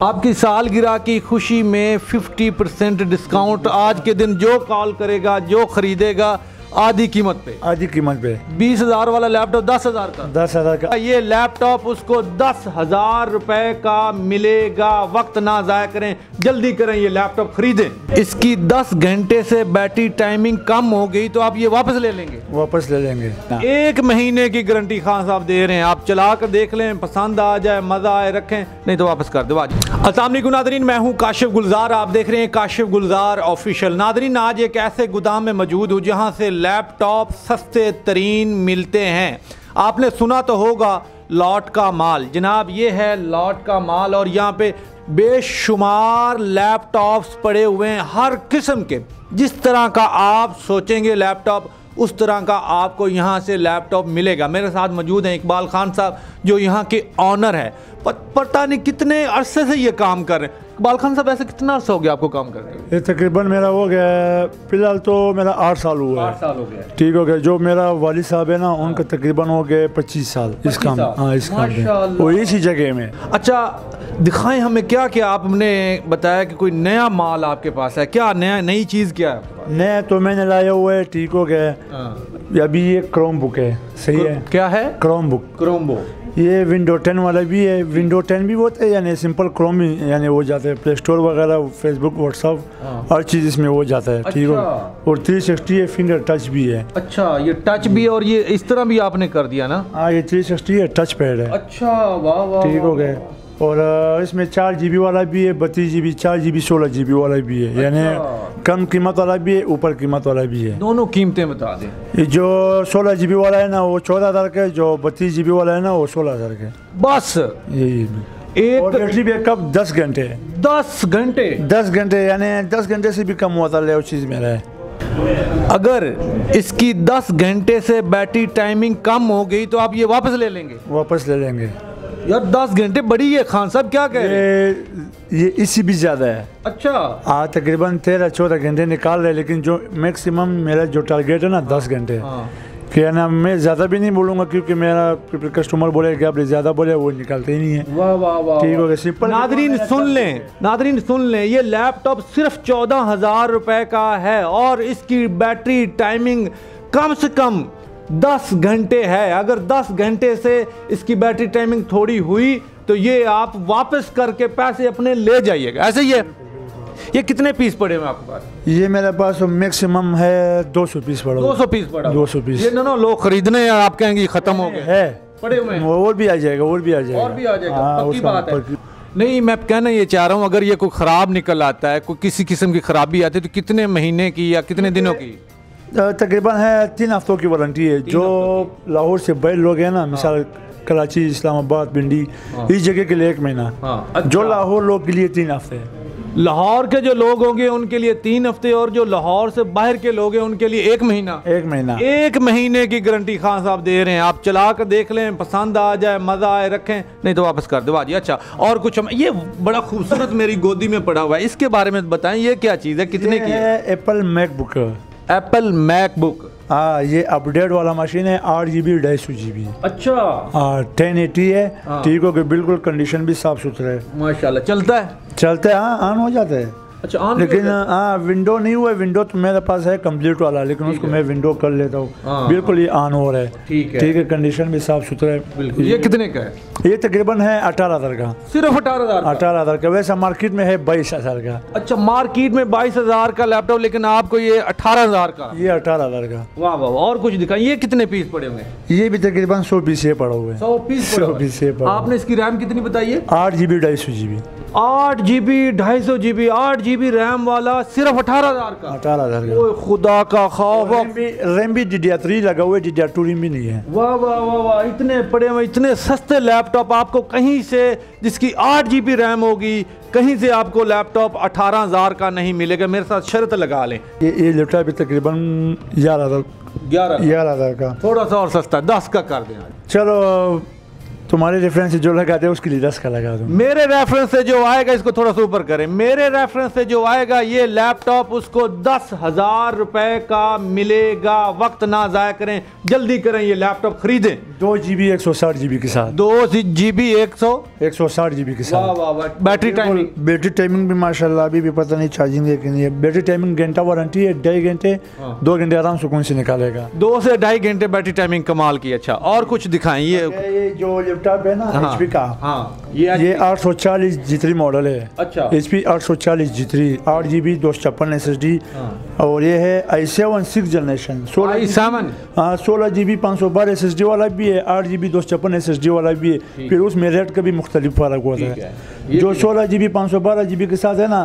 आपकी सालगिरह की खुशी में 50% डिस्काउंट आज के दिन जो कॉल करेगा, जो खरीदेगा आधी कीमत पे 20,000 वाला लैपटॉप 10,000 का 10,000 का ये लैपटॉप उसको 10,000 रुपए का मिलेगा। वक्त ना ज़ाया करें, जल्दी करें, ये लैपटॉप खरीदें। इसकी 10 घंटे से बैटरी टाइमिंग कम हो गई तो आप ये वापस ले लेंगे? वापस ले लेंगे। 1 महीने की गारंटी खान साहब दे रहे हैं। आप चला कर देख लें, पसंद आ जाए, मज़ा आए, रखें, नहीं तो वापस कर दो। आज अस्सलाम वालेकुम नादरीन, मैं हूँ काशिफ गुलजार, आप देख रहे हैं काशिफ गुलजार ऑफिशियल। नादरीन, आज एक ऐसे गोदाम में मौजूद हूँ जहाँ से लैपटॉप सस्ते तरीन मिलते हैं। आपने सुना तो होगा लॉट का माल। जनाब, ये है लॉट का माल और यहाँ पे बेशुमार लैपटॉप्स पड़े हुए हैं, हर किस्म के। जिस तरह का आप सोचेंगे लैपटॉप, उस तरह का आपको यहाँ से लैपटॉप मिलेगा। मेरे साथ मौजूद हैं इकबाल खान साहब, जो यहाँ के ऑनर है। पता नहीं कितने अरसे से ये काम कर रहे हैं। इकबाल खान साहब, ऐसे कितना अर्सा हो गया आपको काम करते हुए? ये तकरीबन मेरा हो गया, फिलहाल तो मेरा 8 साल हुआ है। 8 साल हो गया। ठीक हो गया। जो मेरा वालिद साहब है ना, उनका तकरीबन हो गए 25 साल इस काम। हाँ, इस काम में वो इसी जगह में। अच्छा, दिखाएं हमें क्या क्या। आपने बताया कि कोई नया माल आपके पास है, क्या नया, नई चीज़ क्या है? नया तो मैंने लाया हुआ है, ठीक हो गया। अभी ये क्रोम बुक है, सही है। क्या है? Chrome book. Chrome book. ये विंडो 10 वाला भी है। विंडो 10 भी होता है, यानी सिंपल क्रोम ही, यानी वो जाता है प्ले स्टोर वगैरह, फेसबुक, व्हाट्सअप, हर चीज़ इसमें वो जाता है। ठीक हो। और 360 है, फिंगर टच भी है। अच्छा, ये टच भी, और ये इस तरह भी आपने कर दिया ना? हाँ, ये 360 है, टच पैड है। अच्छा, वाह वाह। ठीक हो गए। और इसमें 4 GB वाला भी है, 32 GB, 4 GB 16 GB वाला भी है। यानी कम कीमत वाला भी है, ऊपर कीमत वाला भी है। दोनों कीमतें बता दें। ये जो 16 GB वाला है ना, वो 14,000 का है। जो 32 GB वाला है ना, वो 16,000 का है। बस यही एक। और बैटरी बैकअप 10 घंटे है। 10 घंटे? 10 घंटे, यानी 10 घंटे से भी कम होता है। वो चीज़ मेरा है। अगर इसकी 10 घंटे से बैटरी टाइमिंग कम हो गई तो आप ये वापस ले लेंगे? वापस ले लेंगे। यार 10 घंटे बड़ी है खान साहब, क्या कह रहे हैं? ये इससे भी ज़्यादा है। अच्छा। हाँ, तकरीबन 13-14 घंटे निकाल रहे, लेकिन जो मैक्सिमम मेरा जो टारगेट है ना, 10 घंटे। क्या ना, मैं ज़्यादा भी नहीं बोलूँगा, क्योंकि मेरा कस्टमर बोलेगा आप ज़्यादा बोले, वो निकालते ही नहीं है। वाह वाह वाह। ठीक हो गया। सिंपल। नादरीन सुन लें, नादरीन सुन लें, ये लैपटॉप सिर्फ 14,000 रुपए का है और इसकी बैटरी टाइमिंग कम से कम 10 घंटे है। अगर 10 घंटे से इसकी बैटरी टाइमिंग थोड़ी हुई तो ये आप वापस करके पैसे अपने ले जाइएगा। ऐसे ही है। ये कितने पीस पड़े हुए आपके पास? ये मेरे पास मैक्सिमम है 200 पीस पड़ा। 200 पीस पड़ा? 200 पीस। ये ना लोग खरीदने हैं, आप कहेंगे खत्म हो गए। है पड़े हुए हैं। और भी आ जाएगा, और भी आ जाएगा, और भी आ जाएगा। हाँ, पक्की बात है। नहीं, मैं कहना ये चाह रहा हूँ, अगर ये कोई ख़राब निकल आता है, कोई किसी किस्म की खराबी आती है, तो कितने महीने की या कितने दिनों की? तकरीबन है 3 हफ्तों की वारंटी है। जो लाहौर से बड़े लोग हैं ना, मिसाल कराची, इस्लामाबाद, भिंडी, इस जगह के लिए 1 महीना। अच्छा। जो लाहौर लोग के लिए 3 हफ्ते। लाहौर के जो लोग होंगे उनके लिए 3 हफ्ते, और जो लाहौर से बाहर के लोग हैं उनके लिए 1 महीना। 1 महीना। 1 महीने की गारंटी खान साहब दे रहे हैं। आप चला कर देख लें, पसंद आ जाए, मज़ा आए, रखें, नहीं तो वापस कर दो। आज अच्छा, और कुछ ये बड़ा खूबसूरत मेरी गोदी में पड़ा हुआ है, इसके बारे में बताएं, ये क्या चीज़ है, कितने की है? Apple MacBook. Apple MacBook. हाँ, ये अपडेट वाला मशीन है। 8 GB 250 GB। अच्छा। 1080 है। ठीक हो गया। बिल्कुल कंडीशन भी साफ सुथरा है, माशाल्लाह। चलता है? चलता है। हाँ, ऑन हो जाता है। अच्छा, ऑन। लेकिन हाँ, विंडो नहीं हुआ। विंडो तो मेरे पास है कंप्लीट वाला, लेकिन उसको मैं विंडो कर लेता हूँ। बिल्कुल ये ऑन हो रहा है। ठीक है। ठीक है, कंडीशन भी साफ सुथरा है। बिल्कुल। ये कितने का है? ये तकरीबन है 18,000 का। सिर्फ 18,000? 18,000 का। वैसे मार्केट में है 22,000 का। अच्छा, मार्केट में 22,000 का लैपटॉप, लेकिन आपको ये 18,000 का? ये 18,000 का। वाह वाह। और कुछ दिखाएं, ये कितने पीस पड़े हुए हैं? ये भी तकरीबन 100 पीस है पड़ा हुआ है। 100 पीस? 100 पीस है पड़ा। आपने इसकी रैम कितनी बताई है? 8 GB 250 GB। 8 GB 250 GB, 8 GB RAM वाला, सिर्फ 18,000 का? 18,000 का। ओए खुदा का खौफ। रैम भी DDR3 लगा हुआ है, DDR2 रैम भी नहीं है। वाह वाह वाह वाह। इतने पड़े हुए, इतने सस्ते लैपटॉप आपको कहीं से, जिसकी 8 GB रैम होगी, कहीं से आपको लैपटॉप 18,000 का नहीं मिलेगा। मेरे साथ शर्त लगा लें। ये लैपटॉप भी तकरीबन 11,000 11,000 का। थोड़ा सा और सस्ता, 10 का कर दें। चलो तुम्हारे रेफरेंस से जो लगाते हैं उसके लिए 10 का लगा दूँ। मेरे रेफरेंस से जो आएगा, इसको थोड़ा सा ऊपर करें, मेरे रेफरेंस से जो आएगा ये लैपटॉप उसको 10,000 रुपए का मिलेगा। वक्त ना जाया करें, जल्दी करें, ये लैपटॉप खरीदें। 2 GB 160 GB के साथ, 2 GB 160 GB के वाह साथ। वाह वाह। बैटरी टाइमिंग, बैटरी टाइमिंग भी माशाल्लाह अभी भी पता नहीं चार्जिंग है कि नहीं है। बैटरी टाइमिंग घंटा वारंटी है, 2.5 घंटे 2 घंटे आराम सुकून से निकालेगा। 2 से 2.5 घंटे बैटरी टाइमिंग, कमाल की। अच्छा, और कुछ दिखाएं। ये जो लैपटॉप है ना HP का, हाँ, ये 840 G3 मॉडल है। अच्छा, HP 840 G3, 8 GB 256 SSD, और ये है i7 6th generation, 16 GB 512 SSD वाला भी है, 8 GB 256 SSD वाला भी है। फिर उसमें रेट का भी मुख्तलिफ फर्क होता है। जो 16 GB 512 GB के साथ है ना,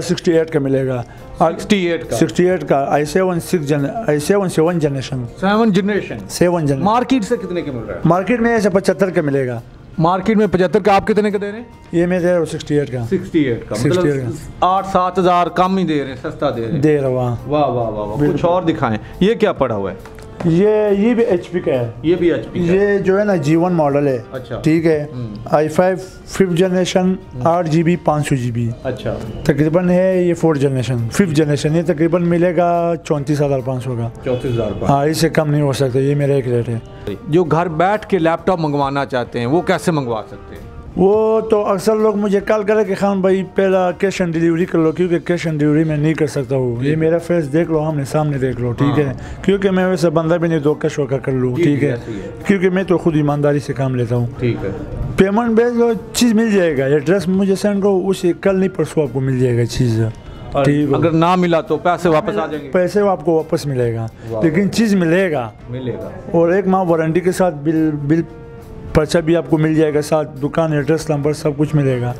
68 का मिलेगा। 68 का i7 7 जनरेशन, 7 जनरेशन। मार्केट से कितने के मिल रहा है? मार्केट में ऐसे 75 का मिलेगा। मार्केट में 75 का, आप कितने का दे रहे हैं? ये मैं दे रहा हूँ 68 का। 68 का, मतलब 8-7 हज़ार कम ही दे रहे हैं, सस्ता दे रहे हैं। वाह वाह वाह। कुछ और दिखाएं। ये क्या पड़ा हुआ है? ये भी HP का है। ये भी HP का ये जो है ना G1 मॉडल है। अच्छा, ठीक है। i5 5th generation, 8 GB 500 GB। अच्छा, तकरीबन है ये 4th जनरेशन, 5th जनरेशन। ये तकरीबन मिलेगा 34,500 का। 34,000। हाँ, इससे कम नहीं हो सकता, ये मेरा एक रेट है। जो घर बैठ के लैपटॉप मंगवाना चाहते हैं वो कैसे मंगवा सकते हैं? वो तो अक्सर लोग मुझे कॉल करें कि खान भाई पहला कैश ऑन डिलीवरी कर लो, क्योंकि कैश ऑन डिलीवरी मैं नहीं कर सकता हूँ। ये मेरा फेस देख लो, हमने सामने देख लो, ठीक है। क्योंकि मैं वैसे बंदा भी नहीं दो कैश होकर कर लूँ, ठीक है। क्योंकि मैं तो खुद ईमानदारी से काम लेता हूँ, ठीक है। पेमेंट भेज दो, चीज़ मिल जाएगा। एड्रेस मुझे सेंड करो, उसे कल नहीं परसों आपको मिल जाएगा चीज़, ठीक। अगर ना मिला तो पैसे वापस आ जाएंगे? पैसे आपको वापस मिलेगा, लेकिन चीज़ मिलेगा। और 1 माह वारंटी के साथ बिल पर्चा भी आपको मिल जाएगा, साथ दुकान एड्रेस नंबर सब कुछ मिलेगा।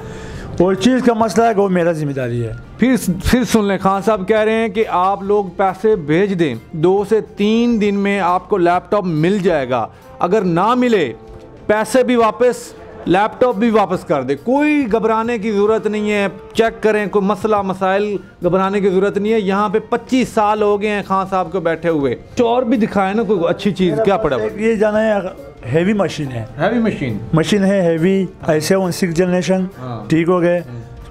और चीज़ का मसला है वो मेरा जिम्मेदारी है। फिर सुन लें, खान साहब कह रहे हैं कि आप लोग पैसे भेज दें, 2 से 3 दिन में आपको लैपटॉप मिल जाएगा। अगर ना मिले, पैसे भी वापस, लैपटॉप भी वापस कर दे। कोई घबराने की ज़रूरत नहीं है। चेक करें, कोई मसला मसाइल घबराने की ज़रूरत नहीं है। यहाँ पे 25 साल हो गए हैं खान साहब को बैठे हुए। और भी दिखाए ना कोई अच्छी चीज़। क्या पड़ा? ये जाना है, हैवी मशीन है। हैवी मशीन है, हैवी i7 6th जनरेशन, ठीक हो गए।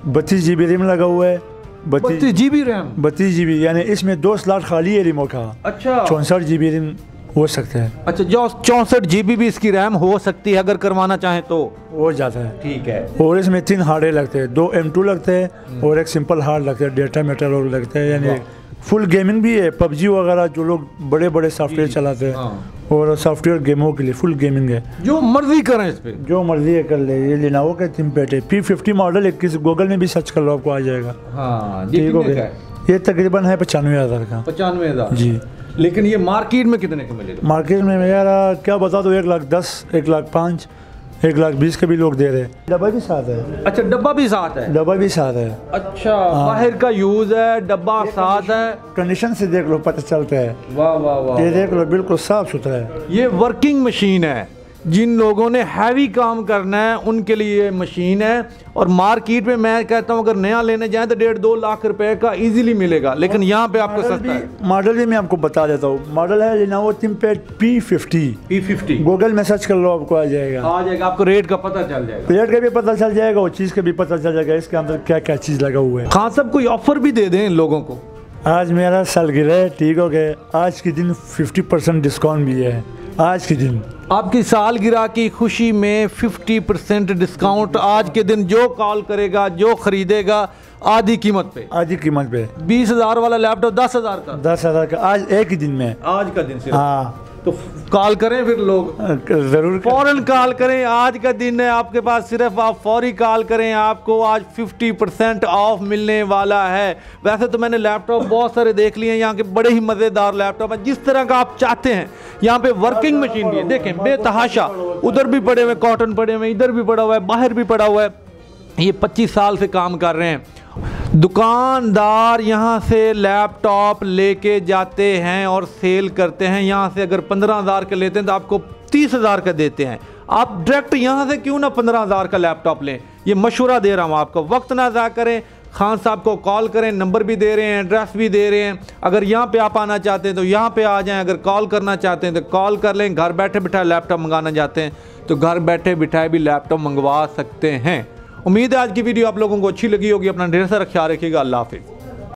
32 GB रैम लगा हुआ है। 32 GB रैम, 32 GB, यानी इसमें 2 स्लॉट खाली है रिमो का। अच्छा, 64 GB रैम हो सकता है। अच्छा, जो 64 GB भी इसकी रैम हो सकती है अगर करवाना चाहें तो हो जाता है, ठीक है। और इसमें 3 हार्ड लगते हैं, 2 M2 लगते हैं और एक सिंपल हार्ड लगता है, डेटा मेटर और लगता है। यानी फुल गेमिंग भी है, PUBG वगैरह जो लोग बड़े बड़े सॉफ्टवेयर चलाते हैं, और सॉफ्टवेयर गेमों के लिए फुल गेमिंग है। जो मर्जी करें इस पे, जो मर्जी है कर ले। ये लेनोवो का थिंकपैड है, P50 मॉडल है। किसी गूगल में भी सर्च कर लो, आपको आ जाएगा। ठीक हो गया। ये तकरीबन है 95,000 का। 95,000 जी। लेकिन ये मार्केट में कितने का मिलेगा? मार्केट में मेरा क्या बता दो, 1,10,000, 1,05,000, 1,20,000 के भी लोग दे रहे हैं। डब्बा भी साथ है। अच्छा, डब्बा भी साथ है? डब्बा भी साथ है। अच्छा, बाहर का यूज है, डब्बा साथ है। कंडीशन से देख लो, पता चलता है। वाह वाह वाह। ये देख लो, बिल्कुल साफ सुथरा है। ये वर्किंग मशीन है। जिन लोगों ने हैवी काम करना है उनके लिए ये मशीन है। और मार्केट में मैं कहता हूँ अगर नया लेने जाए तो 1.5-2 लाख रुपए का इजीली मिलेगा, लेकिन यहाँ पे आपको सस्ता है। मॉडल भी मैं आपको बता देता हूँ। मॉडल है लेनोवो थिंकपैड P50। गूगल में सर्च कर लो, आपको आ जाएगा। आपको रेट का पता चल जाएगा। रेट का भी पता चल जाएगा और चीज़ का भी पता चल जाएगा, इसके अंदर क्या क्या चीज़ लगा हुआ है। खान साहब कोई ऑफर भी दे दें इन लोगों को? आज मेरा सालगिरह है, ठीक हो गया। आज के दिन 50% डिस्काउंट भी है। आज के दिन आपकी सालगिरह की खुशी में 50% डिस्काउंट। आज के दिन जो कॉल करेगा, जो खरीदेगा, आधी कीमत पे। 20,000 वाला लैपटॉप 10,000 का। 10,000 का आज एक ही दिन में। आज का दिन सिर्फ। हाँ, तो कॉल करें फिर लोग, जरूर फौरन कॉल करें। आज का दिन है आपके पास, सिर्फ आप फौरी कॉल करें। आपको आज 50% ऑफ मिलने वाला है। वैसे तो मैंने लैपटॉप बहुत सारे देख लिए हैं, यहाँ के बड़े ही मज़ेदार लैपटॉप हैं, जिस तरह का आप चाहते हैं। यहाँ पे वर्किंग मशीन भी है, देखें बेतहाशा। उधर भी पड़े हुए कॉटन पड़े हुए, इधर भी पड़ा हुआ है, बाहर भी पड़ा हुआ है। ये 25 साल से काम कर रहे हैं। दुकानदार यहाँ से लैपटॉप लेके जाते हैं और सेल करते हैं। यहाँ से अगर 15,000 का लेते हैं तो आपको 30,000 का देते हैं। आप डायरेक्ट यहाँ से क्यों ना 15,000 का लैपटॉप लें। ये मशवरा दे रहा हूँ आपको। वक्त ना ज़ाया करें, खान साहब को कॉल करें, नंबर भी दे रहे हैं, एड्रेस भी दे रहे हैं। अगर यहाँ पे आप आना चाहते हैं तो यहाँ पे आ जाएं, अगर कॉल करना चाहते हैं तो कॉल कर लें। घर बैठे बिठाए लैपटॉप मंगाना चाहते हैं तो घर बैठे बिठाए भी लैपटॉप मंगवा सकते हैं। उम्मीद है आज की वीडियो आप लोगों को अच्छी लगी होगी। अपना ढेर सारा ख्याल रखिएगा। अल्लाह हाफिज़।